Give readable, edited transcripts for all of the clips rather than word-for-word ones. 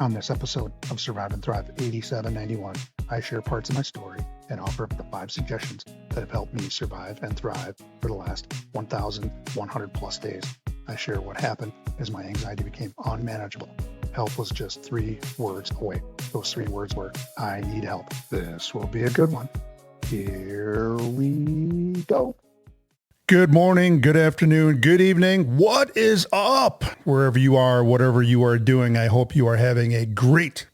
On this episode of Survive and Thrive 8791, I share parts of my story and offer up the 5 suggestions that have helped me survive and thrive for the last 1,100 plus days. I share what happened as my anxiety became unmanageable. Help was just 3 words away. Those 3 words were, I need help. This will be a good one. Here we go. Good morning, good afternoon, good evening. What is up? Wherever you are, whatever you are doing, I hope you are having a great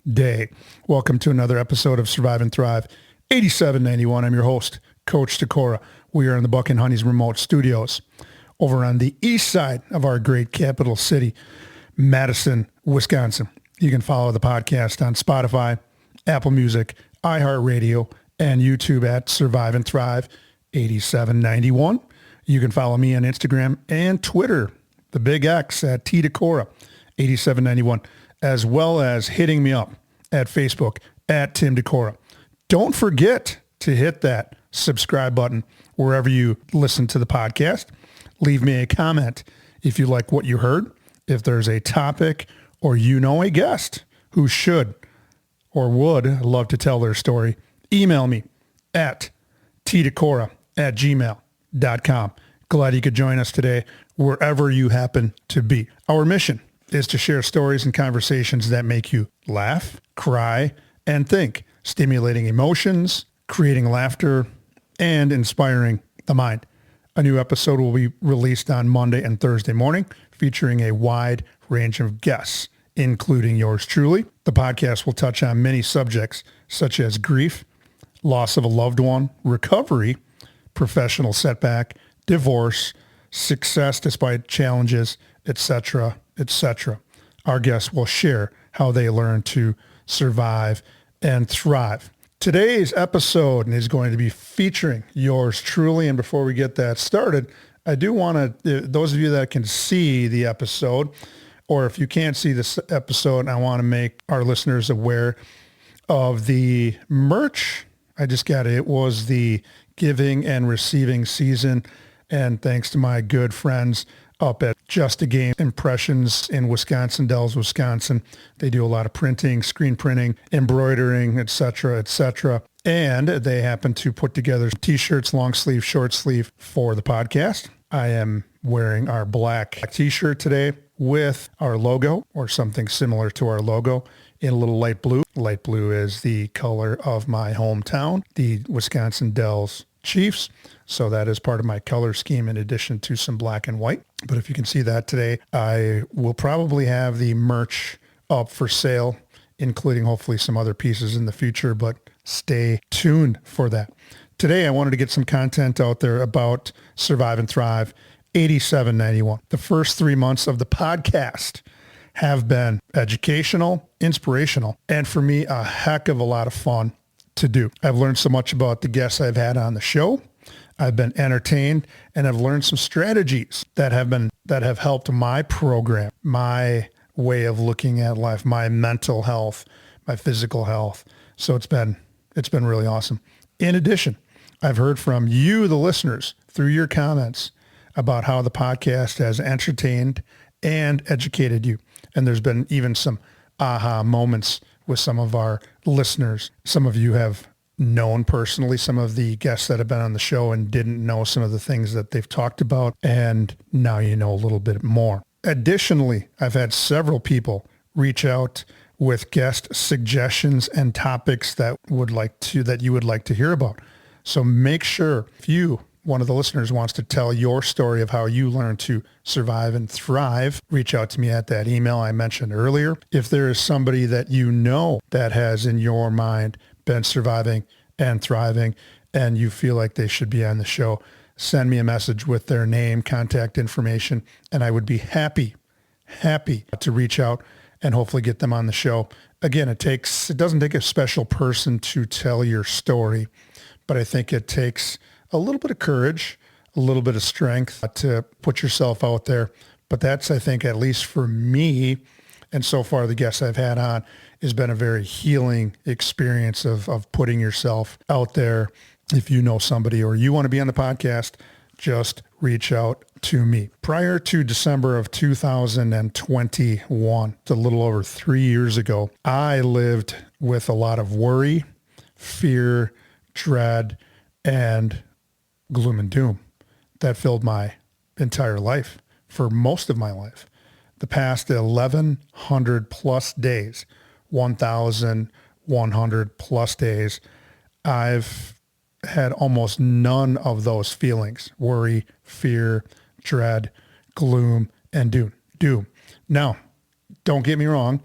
day. Welcome to another episode of Survive and Thrive 8791. I'm your host, Coach Decorah. We are in the Buck and Honey's remote studios over on the east side of our great capital city, Madison, Wisconsin. You can follow the podcast on Spotify, Apple Music, iHeartRadio, and YouTube at Survive and Thrive 8791. You can follow me on Instagram and Twitter, the big X at Decorah 8791, as well as hitting me up at Facebook at Tim Decorah. Don't forget to hit that subscribe button wherever you listen to the podcast. Leave me a comment if you like what you heard. If there's a topic or you know a guest who should or would love to tell their story, email me at tdecorah@gmail.com. Glad you could join us today wherever you happen to be. Our mission is to share stories and conversations that make you laugh, cry, and think, stimulating emotions, creating laughter, and inspiring the mind. A new episode will be released on Monday and Thursday morning, featuring a wide range of guests, including yours truly. The podcast will touch on many subjects such as grief, loss of a loved one, recovery, professional setback, divorce, success despite challenges, etc., etc. Our guests will share how they learn to survive and thrive. Today's episode is going to be featuring yours truly. And before we get that started, I do want to, those of you that can see the episode, or if you can't see this episode, I want to make our listeners aware of the merch. I just got it. It was the giving and receiving season. And thanks to my good friends up at Just a Game Impressions in Wisconsin, Dells, Wisconsin. They do a lot of printing, screen printing, embroidering, etc., etc. And they happen to put together t-shirts, long sleeve, short sleeve for the podcast. I am wearing our black t-shirt today with our logo or something similar to our logo in a little light blue. Light blue is the color of my hometown, the Wisconsin Dells Chiefs. So that is part of my color scheme in addition to some black and white. But if you can see that today, I will probably have the merch up for sale, including hopefully some other pieces in the future, but stay tuned for that. Today, I wanted to get some content out there about Survive and Thrive 8791. The first 3 months of the podcast have been educational, inspirational, and for me, a heck of a lot of fun to do. I've learned so much about the guests I've had on the show. I've been entertained, and I've learned some strategies that have helped my program, my way of looking at life, my mental health, my physical health. So it's been really awesome. In addition, I've heard from you, the listeners, through your comments about how the podcast has entertained and educated you. And there's been even some aha moments with some of our listeners. Some of you have known personally some of the guests that have been on the show and didn't know some of the things that they've talked about. And now you know a little bit more. Additionally, I've had several people reach out with guest suggestions and topics that you would like to hear about. So make sure if you, one of the listeners, wants to tell your story of how you learned to survive and thrive, reach out to me at that email I mentioned earlier. If there is somebody that you know that has in your mind been surviving and thriving and you feel like they should be on the show, send me a message with their name, contact information, and I would be happy to reach out and hopefully get them on the show. Again, it doesn't take a special person to tell your story, but I think it takes a little bit of courage, a little bit of strength to put yourself out there. But that's, I think, at least for me, and so far the guests I've had on, has been a very healing experience of putting yourself out there. If you know somebody or you want to be on the podcast, just reach out to me. Prior to December of 2021, it's a little over 3 years ago, I lived with a lot of worry, fear, dread, and gloom and doom that filled my entire life for most of my life. The past 1,100 plus days, 1,100 plus days, I've had almost none of those feelings: worry, fear, dread, gloom, and doom. Now, don't get me wrong.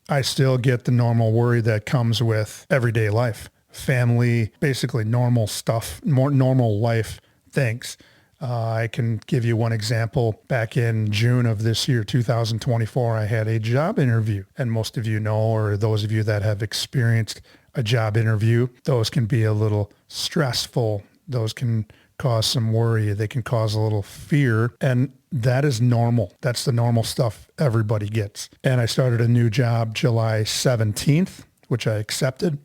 I still get the normal worry that comes with everyday life, family, basically normal stuff, more normal life things. I can give you one example. Back in June of this year, 2024, I had a job interview. And most of you know, or those of you that have experienced a job interview, those can be a little stressful. Those can cause some worry. They can cause a little fear. And that is normal. That's the normal stuff everybody gets. And I started a new job July 17th, which I accepted.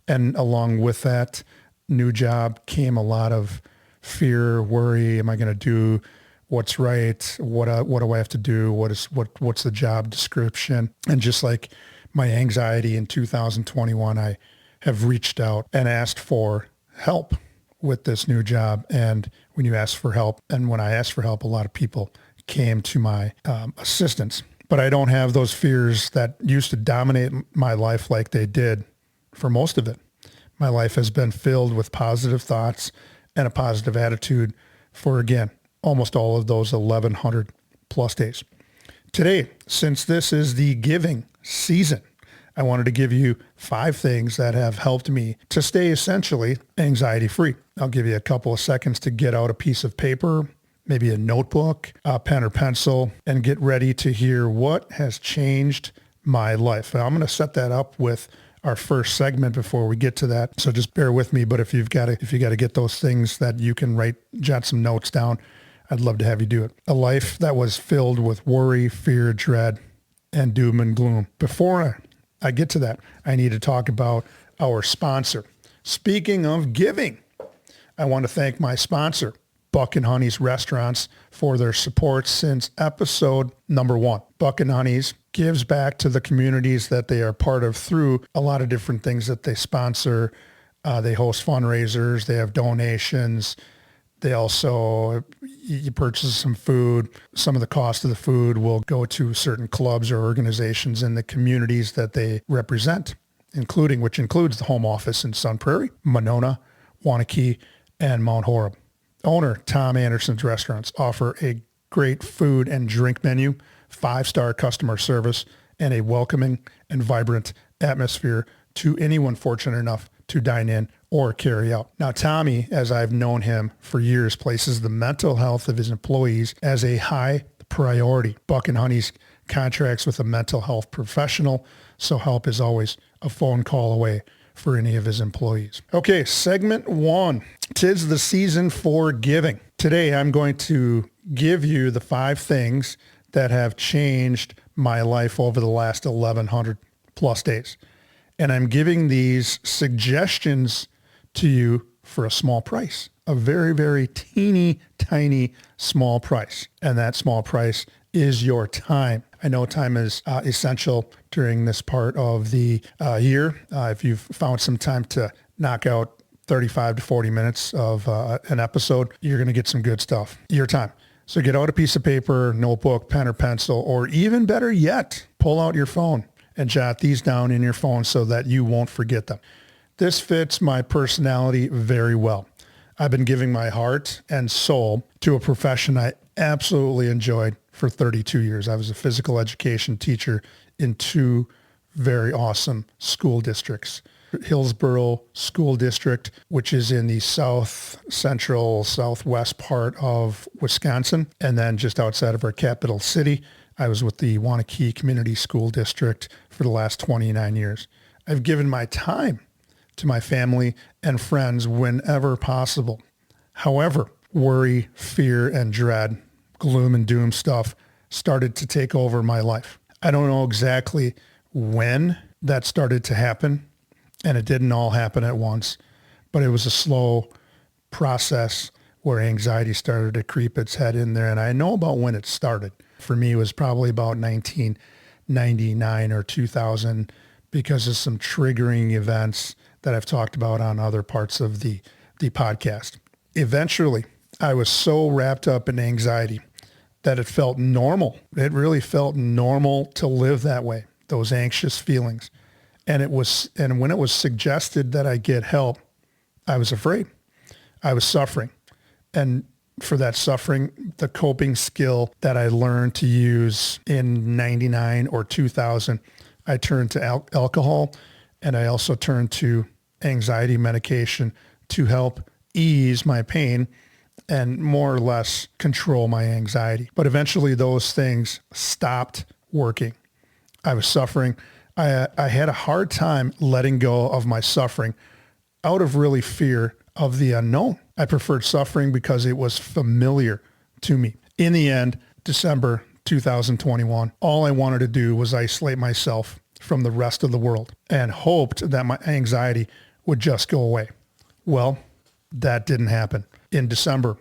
And along with that new job came a lot of fear, worry. Am I going to do what's right? What do I have to do? What's the job description? And just like my anxiety in 2021, I have reached out and asked for help with this new job. And when you ask for help, and when I asked for help, a lot of people came to my assistance. But I don't have those fears that used to dominate my life like they did for most of it. My life has been filled with positive thoughts and a positive attitude for, again, almost all of those 1,100 plus days. Today, since this is the giving season, I wanted to give you 5 things that have helped me to stay essentially anxiety-free. I'll give you a couple of seconds to get out a piece of paper, maybe a notebook, a pen or pencil, and get ready to hear what has changed my life. Now, I'm going to set that up with our first segment before we get to that. So just bear with me. But if you got to get those things that you can jot some notes down, I'd love to have you do it. A life that was filled with worry, fear, dread, and doom and gloom. Before I get to that, I need to talk about our sponsor. Speaking of giving, I want to thank my sponsor, Buck and Honey's Restaurants, for their support since episode number 1. Buck and Honey's gives back to the communities that they are part of through a lot of different things that they sponsor. They host fundraisers. They have donations. They also, you purchase some food. Some of the cost of the food will go to certain clubs or organizations in the communities that they represent, which includes the home office in Sun Prairie, Monona, Wanakee, and Mount Horeb. Owner Tom Anderson's Restaurants offer a great food and drink menu, 5-star customer service, and a welcoming and vibrant atmosphere to anyone fortunate enough to dine in or carry out. Now, Tommy, as I've known him for years, places the mental health of his employees as a high priority. Buck and Honey's contracts with a mental health professional, so help is always a phone call away for any of his employees. Okay, segment 1. 'Tis the season for giving. Today, I'm going to give you the 5 things that have changed my life over the last 1,100 plus days. And I'm giving these suggestions to you for a small price, a very, very teeny, tiny, small price. And that small price is your time. I know time is essential during this part of the year. If you've found some time to knock out 35 to 40 minutes of an episode, you're going to get some good stuff. Your time. So get out a piece of paper, notebook, pen or pencil, or even better yet, pull out your phone and jot these down in your phone so that you won't forget them. This fits my personality very well. I've been giving my heart and soul to a profession I absolutely enjoyed for 32 years. I was a physical education teacher in 2 very awesome school districts. Hillsborough School District, which is in the south central, southwest part of Wisconsin. And then just outside of our capital city, I was with the Wanakee Community School District for the last 29 years. I've given my time to my family and friends whenever possible. However, worry, fear, and dread, gloom and doom stuff started to take over my life. I don't know exactly when that started to happen, and it didn't all happen at once, but it was a slow process where anxiety started to creep its head in there. And I know about when it started. For me, it was probably about 1999 or 2000 because of some triggering events that I've talked about on other parts of the podcast. Eventually, I was so wrapped up in anxiety that it felt normal. It really felt normal to live that way, those anxious feelings. And when it was suggested that I get help, I was afraid. I was suffering. And for that suffering, the coping skill that I learned to use in 99 or 2000, I turned to alcohol, and I also turned to anxiety medication to help ease my pain and more or less control my anxiety. But eventually those things stopped working. I was suffering. I had a hard time letting go of my suffering out of really fear of the unknown. I preferred suffering because it was familiar to me. In the end, December 2021, all I wanted to do was isolate myself from the rest of the world and hoped that my anxiety would just go away. Well, that didn't happen. In December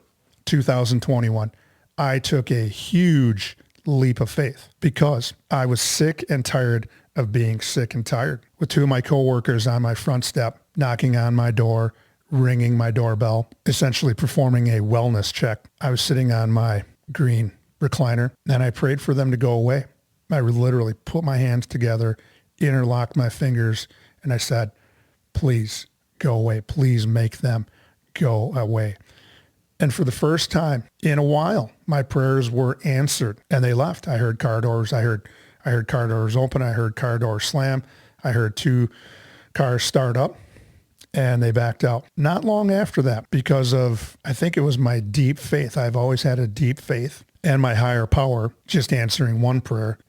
2021, I took a huge leap of faith because I was sick and tired of being sick and tired, with two of my coworkers on my front step, knocking on my door, ringing my doorbell, essentially performing a wellness check. I was sitting on my green recliner and I prayed for them to go away. I literally put my hands together, interlocked my fingers, and I said, please go away. Please make them go away. And for the first time in a while, my prayers were answered and they left. I heard car doors. I heard car doors open. I heard car doors slam. I heard two cars start up and they backed out. Not long after that, because of, I think it was my deep faith. I've always had a deep faith, and my higher power just answering one prayer.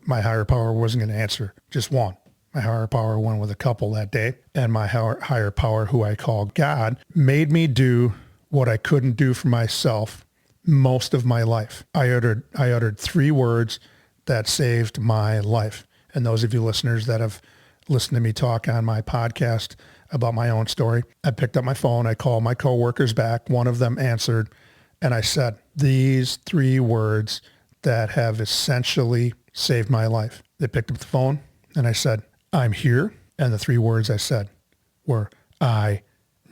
My higher power wasn't going to answer just one. My higher power went with a couple that day, and my higher power, who I call God, made me do what I couldn't do for myself most of my life. I uttered three words that saved my life. And those of you listeners that have listened to me talk on my podcast about my own story, I picked up my phone, I called my coworkers back, one of them answered, and I said these three words that have essentially saved my life. They picked up the phone and I said, I'm here. And the three words I said were, I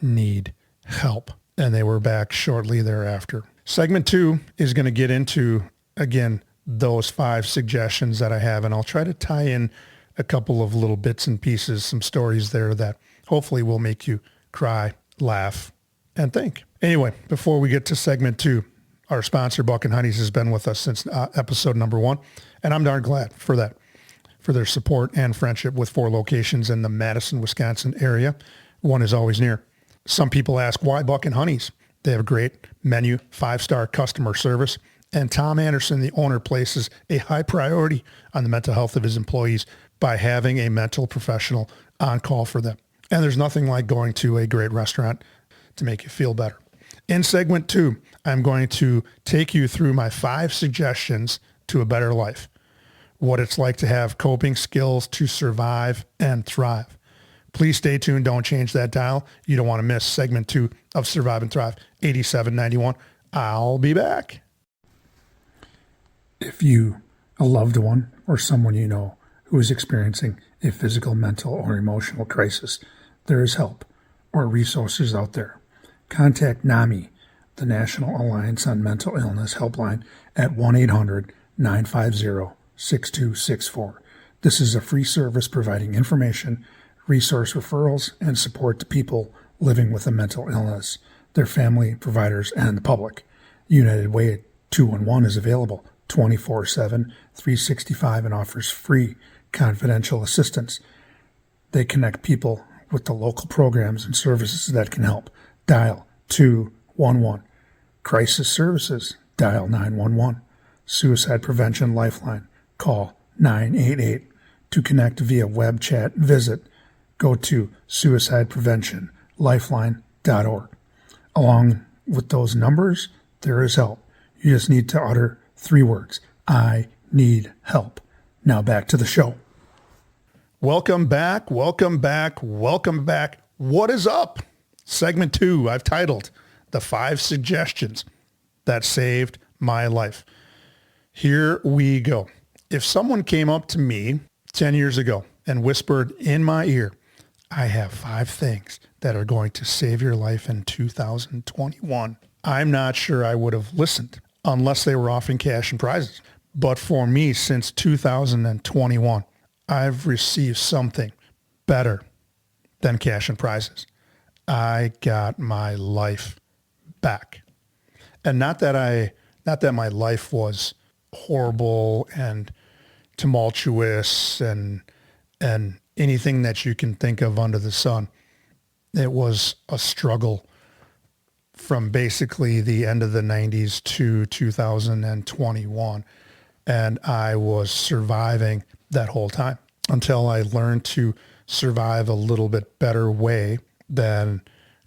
need help. And they were back shortly thereafter. Segment 2 is going to get into, again, those 5 suggestions that I have, and I'll try to tie in a couple of little bits and pieces, some stories there that hopefully will make you cry, laugh, and think. Anyway, before we get to segment 2, our sponsor, Buck and Honey's, has been with us since episode number 1, and I'm darn glad for that, for their support and friendship with 4 locations in the Madison, Wisconsin area. One is always near. Some people ask, why Buck and Honey's? They have a great menu, 5-star customer service, and Tom Anderson, the owner, places a high priority on the mental health of his employees by having a mental professional on call for them. And there's nothing like going to a great restaurant to make you feel better. In segment 2, I'm going to take you through my 5 suggestions to a better life, what it's like to have coping skills to survive and thrive. Please stay tuned. Don't change that dial. You don't want to miss segment 2 of Survive and Thrive 8791. I'll be back. If you, a loved one, or someone you know who is experiencing a physical, mental, or emotional crisis, there is help or resources out there. Contact NAMI, the National Alliance on Mental Illness helpline, at 1-800-950-6264. This is a free service providing information, resource referrals, and support to people living with a mental illness, their family, providers, and the public. United Way 211 is available 24/7, 365, and offers free confidential assistance. They connect people with the local programs and services that can help. Dial 211. Crisis Services, dial 911. Suicide Prevention Lifeline, call 988. To connect via web chat, go to suicidepreventionlifeline.org. Along with those numbers, there is help. You just need to utter 3 words. I need help. Now back to the show. Welcome back. Welcome back. Welcome back. What is up? Segment 2, I've titled the 5 suggestions that saved my life. Here we go. If someone came up to me 10 years ago and whispered in my ear, I have 5 things that are going to save your life in 2021, I'm not sure I would have listened unless they were offering cash and prizes. But for me, since 2021, I've received something better than cash and prizes. I got my life back. And not that my life was horrible and tumultuous and anything that you can think of under the sun. It was a struggle from basically the end of the 90s to 2021. And I was surviving that whole time until I learned to survive a little bit better way than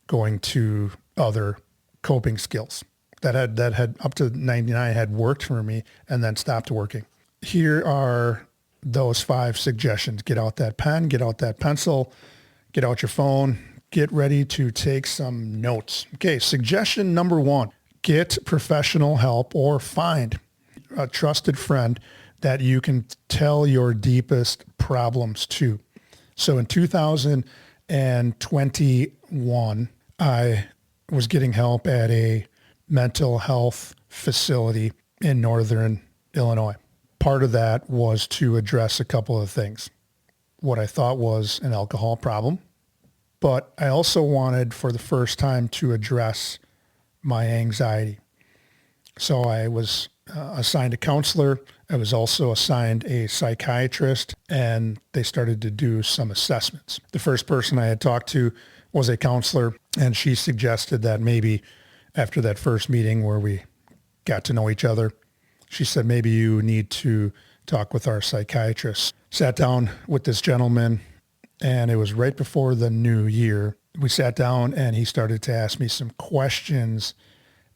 going to other coping skills that had up to 99 had worked for me and then stopped working. Here are those 5 suggestions. Get out that pen, get out that pencil, get out your phone, get ready to take some notes. Okay, suggestion number 1, get professional help or find a trusted friend that you can tell your deepest problems to. So in 2021, I was getting help at a mental health facility in Northern Illinois. Part of that was to address a couple of things. What I thought was an alcohol problem, but I also wanted for the first time to address my anxiety. So I was assigned a counselor. I was also assigned a psychiatrist, and they started to do some assessments. The first person I had talked to was a counselor, and she suggested that maybe after that first meeting where we got to know each other, she said, maybe you need to talk with our psychiatrist. Sat down with this gentleman, and it was right before the new year. We sat down, and he started to ask me some questions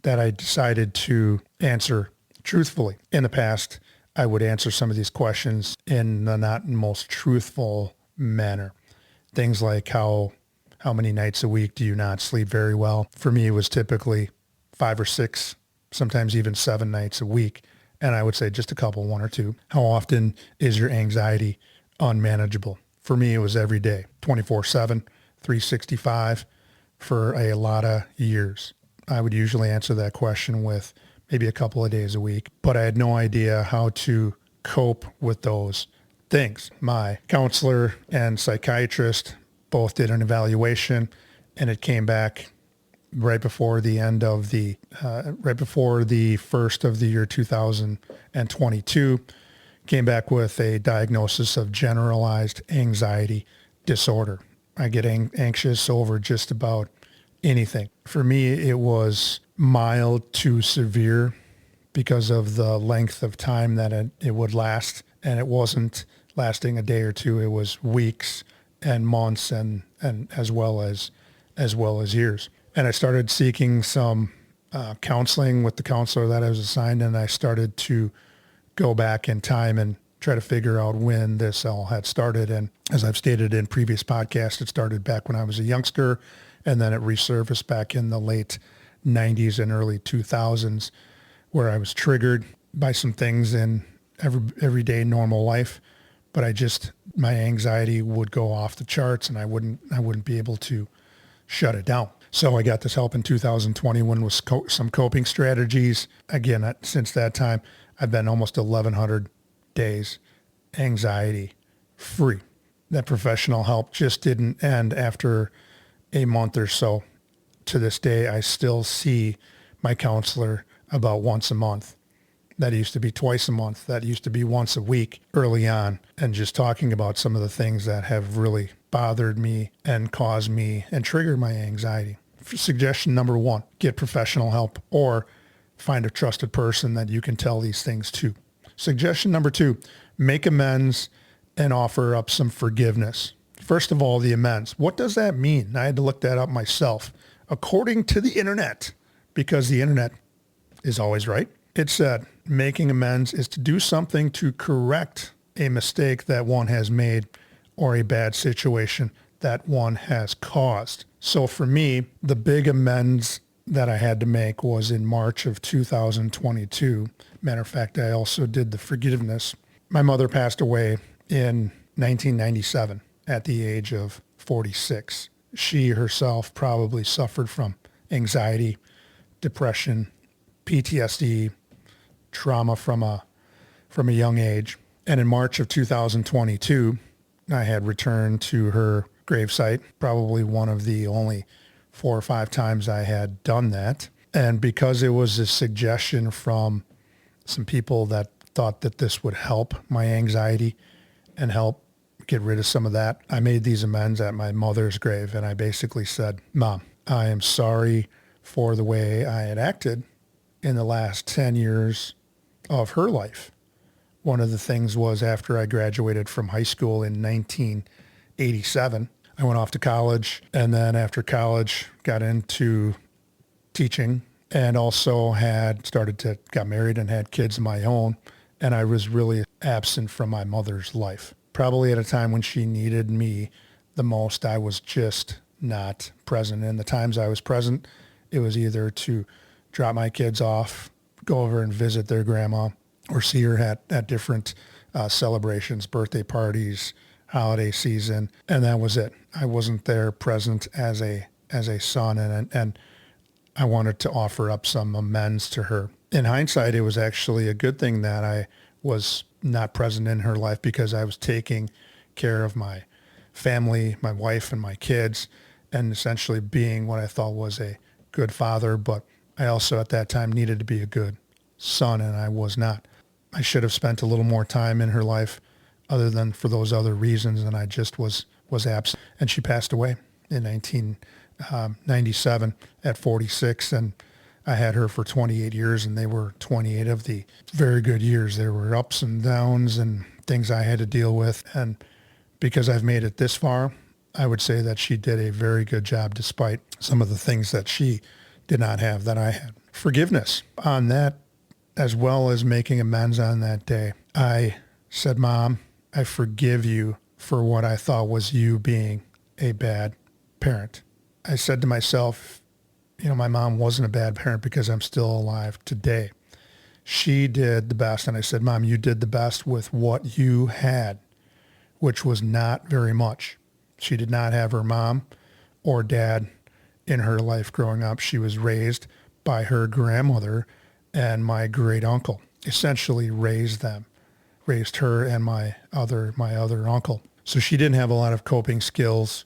that I decided to answer truthfully. In the past, I would answer some of these questions in the not most truthful manner. Things like how many nights a week do you not sleep very well? For me, it was typically 5 or 6, sometimes even 7 nights a week. And I would say just a couple, 1 or 2. How often is your anxiety unmanageable? For me, it was every day, 24/7, 365 for a lot of years. I would usually answer that question with maybe a couple of days a week, but I had no idea how to cope with those things. My counselor and psychiatrist both did an evaluation, and it came back right before the first of the year 2022, came back with a diagnosis of generalized anxiety disorder. I get anxious over just about anything. For me, it was mild to severe because of the length of time that it would last. And it wasn't lasting a day or two. It was weeks and months and as well as years. And I started seeking some counseling with the counselor that I was assigned, and I started to go back in time and try to figure out when this all had started. And as I've stated in previous podcasts, it started back when I was a youngster, and then it resurfaced back in the late 90s and early 2000s, where I was triggered by some things in everyday normal life. But my anxiety would go off the charts, and I wouldn't be able to shut it down. So I got this help in 2021 with some coping strategies. Again, since that time, I've been almost 1,100 days anxiety free. That professional help just didn't end after a month or so. To this day, I still see my counselor about once a month. That used to be twice a month. That used to be once a week early on. And just talking about some of the things that have really bothered me and caused me and triggered my anxiety. Suggestion number 1, get professional help or find a trusted person that you can tell these things to. Suggestion number 2, make amends and offer up some forgiveness. First of all, the amends. What does that mean? I had to look that up myself. According to the internet, because the internet is always right, it said making amends is to do something to correct a mistake that one has made or a bad situation that one has caused. So for me, the big amends that I had to make was in March of 2022. Matter of fact, I also did the forgiveness. My mother passed away in 1997 at the age of 46. She herself probably suffered from anxiety, depression, PTSD, trauma from a young age. And in March of 2022, I had returned to her gravesite, probably one of the only 4 or 5 times I had done that. And because it was a suggestion from some people that thought that this would help my anxiety and help get rid of some of that, I made these amends at my mother's grave. And I basically said, Mom, I am sorry for the way I had acted in the last 10 years of her life. One of the things was after I graduated from high school in 1987, I went off to college, and then after college got into teaching and also got married and had kids of my own. And I was really absent from my mother's life. Probably at a time when she needed me the most, I was just not present. And the times I was present, it was either to drop my kids off, go over and visit their grandma, or see her at different celebrations, birthday parties, holiday season, and that was it. I wasn't there present as a son, and I wanted to offer up some amends to her. In hindsight, it was actually a good thing that I was not present in her life, because I was taking care of my family, my wife, and my kids, and essentially being what I thought was a good father. But I also at that time needed to be a good son, and I was not. I should have spent a little more time in her life other than for those other reasons, and I just was absent. And she passed away in 1997 at 46, and I had her for 28 years, and they were 28 of the very good years. There were ups and downs and things I had to deal with, and because I've made it this far, I would say that she did a very good job despite some of the things that she did not have that I had. Forgiveness on that, as well as making amends on that day. I said, Mom, I forgive you for what I thought was you being a bad parent. I said to myself, my mom wasn't a bad parent because I'm still alive today. She did the best. And I said, Mom, you did the best with what you had, which was not very much. She did not have her mom or dad in her life growing up. She was raised by her grandmother and my great uncle, essentially raised her and my other uncle. So she didn't have a lot of coping skills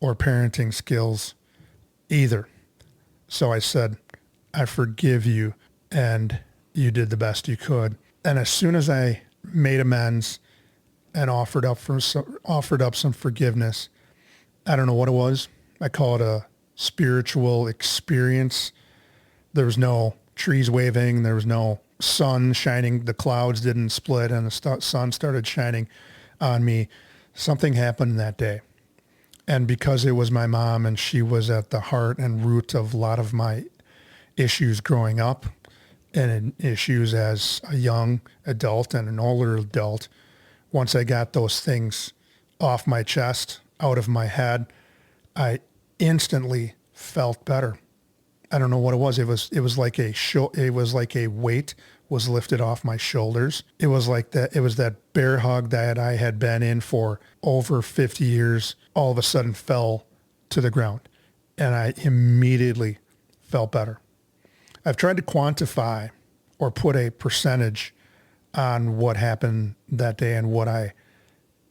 or parenting skills either. So I said, I forgive you, and you did the best you could. And as soon as I made amends and offered up some forgiveness, I don't know what it was. I call it a spiritual experience. There was no trees waving. There was no sun shining. The clouds didn't split and the sun started shining on me. Something happened that day. And because it was my mom and she was at the heart and root of a lot of my issues growing up and issues as a young adult and an older adult, once I got those things off my chest, out of my head, I instantly felt better. I don't know what it was. It was like a weight was lifted off my shoulders. It was like that. It was that bear hug that I had been in for over 50 years. All of a sudden fell to the ground, and I immediately felt better. I've tried to quantify or put a percentage on what happened that day and what I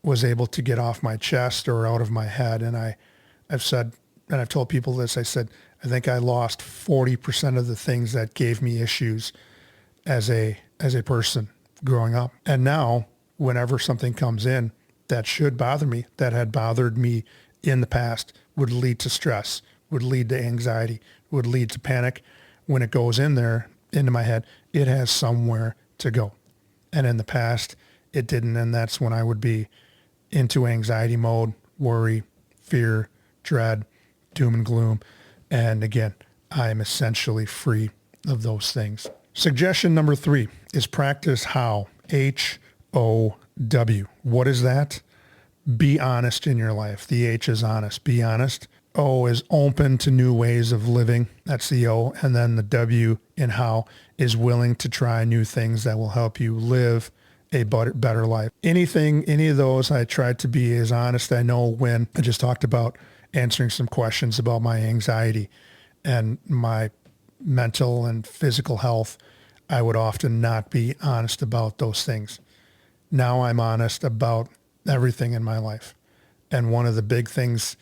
was able to get off my chest or out of my head. And I've said, and I've told people this, I said, I think I lost 40% of the things that gave me issues as a person growing up. And now, whenever something comes in that should bother me, that had bothered me in the past, would lead to stress, would lead to anxiety, would lead to panic. When it goes in there, into my head, it has somewhere to go. And in the past, it didn't. And that's when I would be into anxiety mode, worry, fear, dread, doom and gloom. And again, I am essentially free of those things. Suggestion number 3 is practice HOW, H-O-W. What is that? Be honest in your life. The H is honest. Be honest O is open to new ways of living. That's the O. And then the W in how is willing to try new things that will help you live a better life. Any of those, I tried to be as honest. I know when I just talked about answering some questions about my anxiety and my mental and physical health, I would often not be honest about those things. Now I'm honest about everything in my life. And one of the big things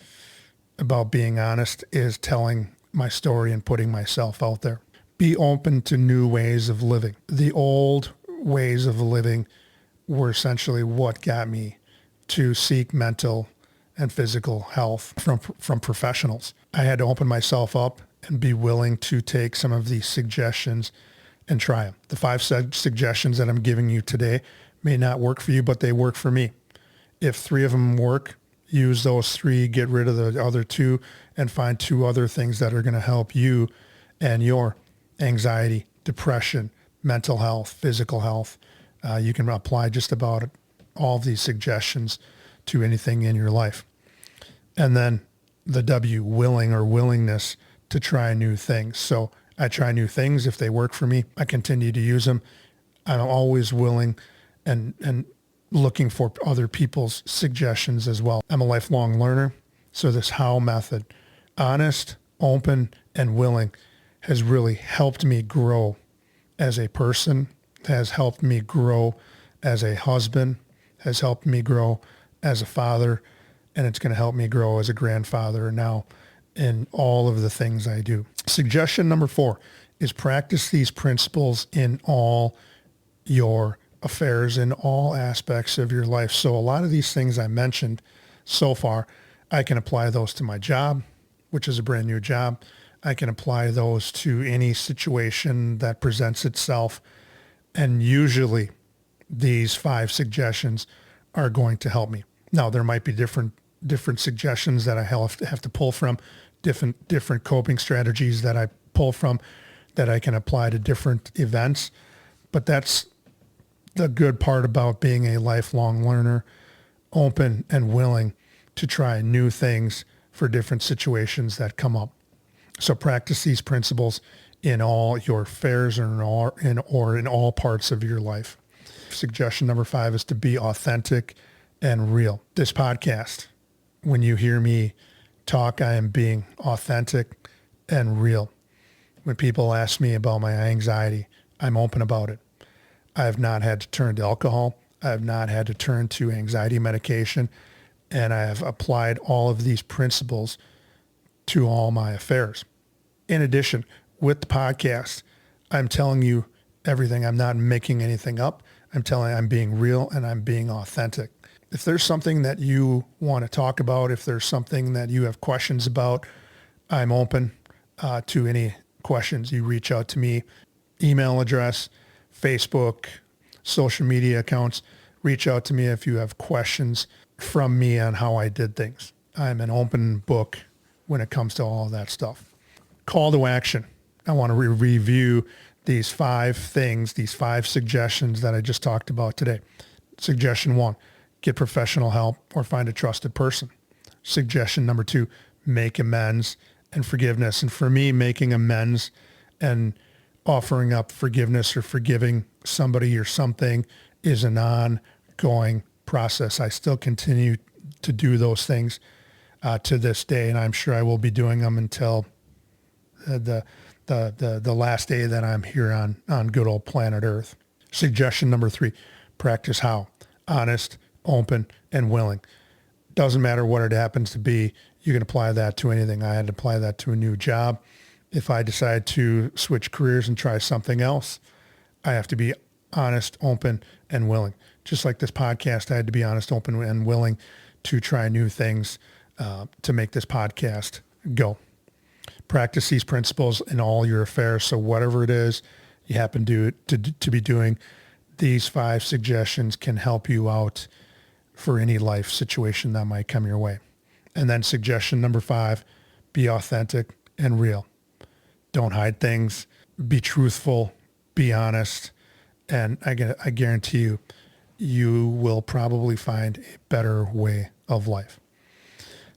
about being honest is telling my story and putting myself out there. Be open to new ways of living. The old ways of living were essentially what got me to seek mental and physical health from professionals. I had to open myself up and be willing to take some of these suggestions and try them. The 5 suggestions that I'm giving you today may not work for you, but they work for me. If 3 of them work, use those 3, get rid of the other 2, and find 2 other things that are going to help you and your anxiety, depression, mental health, physical health. You can apply just about all of these suggestions to anything in your life. And then the W, willing or willingness to try new things. So I try new things. If they work for me, I continue to use them. I'm always willing and looking for other people's suggestions as well. I'm a lifelong learner. So this how method, honest, open, and willing, has really helped me grow as a person, has helped me grow as a husband, has helped me grow as a father, and it's going to help me grow as a grandfather now in all of the things I do. Suggestion number 4 is practice these principles in all your affairs, in all aspects of your life. So a lot of these things I mentioned so far, I can apply those to my job, which is a brand new job. I can apply those to any situation that presents itself. And usually these 5 suggestions are going to help me. Now, there might be different suggestions that I have to pull from, different coping strategies that I pull from that I can apply to different events. But that's the good part about being a lifelong learner, open and willing to try new things for different situations that come up. So practice these principles in all your affairs or in all parts of your life. Suggestion number 5 is to be authentic and real. This podcast, when you hear me talk, I am being authentic and real. When people ask me about my anxiety, I'm open about it. I have not had to turn to alcohol. I have not had to turn to anxiety medication. And I have applied all of these principles to all my affairs. In addition, with the podcast, I'm telling you everything. I'm not making anything up. I'm being real and I'm being authentic. If there's something that you want to talk about, if there's something that you have questions about, I'm open to any questions. You reach out to me, email address, Facebook, social media accounts. Reach out to me if you have questions from me on how I did things. I'm an open book when it comes to all of that stuff. Call to action. I want to review these 5 things, these 5 suggestions that I just talked about today. Suggestion 1, get professional help or find a trusted person. Suggestion number 2, make amends and forgiveness. And for me, making amends and offering up forgiveness or forgiving somebody or something is an ongoing process. I still continue to do those things to this day, and I'm sure I will be doing them until the last day that I'm here on good old planet Earth. Suggestion number 3, practice how? Honest, open, and willing. Doesn't matter what it happens to be. You can apply that to anything. I had to apply that to a new job. If I decide to switch careers and try something else, I have to be honest, open, and willing. Just like this podcast, I had to be honest, open, and willing to try new things to make this podcast go. Practice these principles in all your affairs. So whatever it is you happen to be doing, these 5 suggestions can help you out for any life situation that might come your way. And then suggestion number 5, be authentic and real. Don't hide things. Be truthful. Be honest. And I guarantee you, you will probably find a better way of life.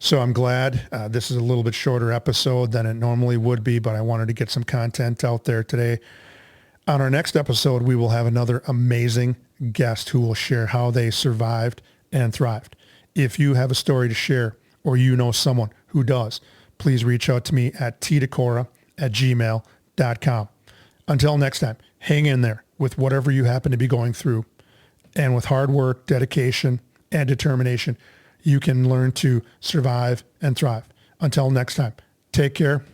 So I'm glad this is a little bit shorter episode than it normally would be, but I wanted to get some content out there today. On our next episode, we will have another amazing guest who will share how they survived and thrived. If you have a story to share or you know someone who does, please reach out to me at tdecorah@gmail.com. Until next time, hang in there with whatever you happen to be going through. And with hard work, dedication, and determination, you can learn to survive and thrive. Until next time, take care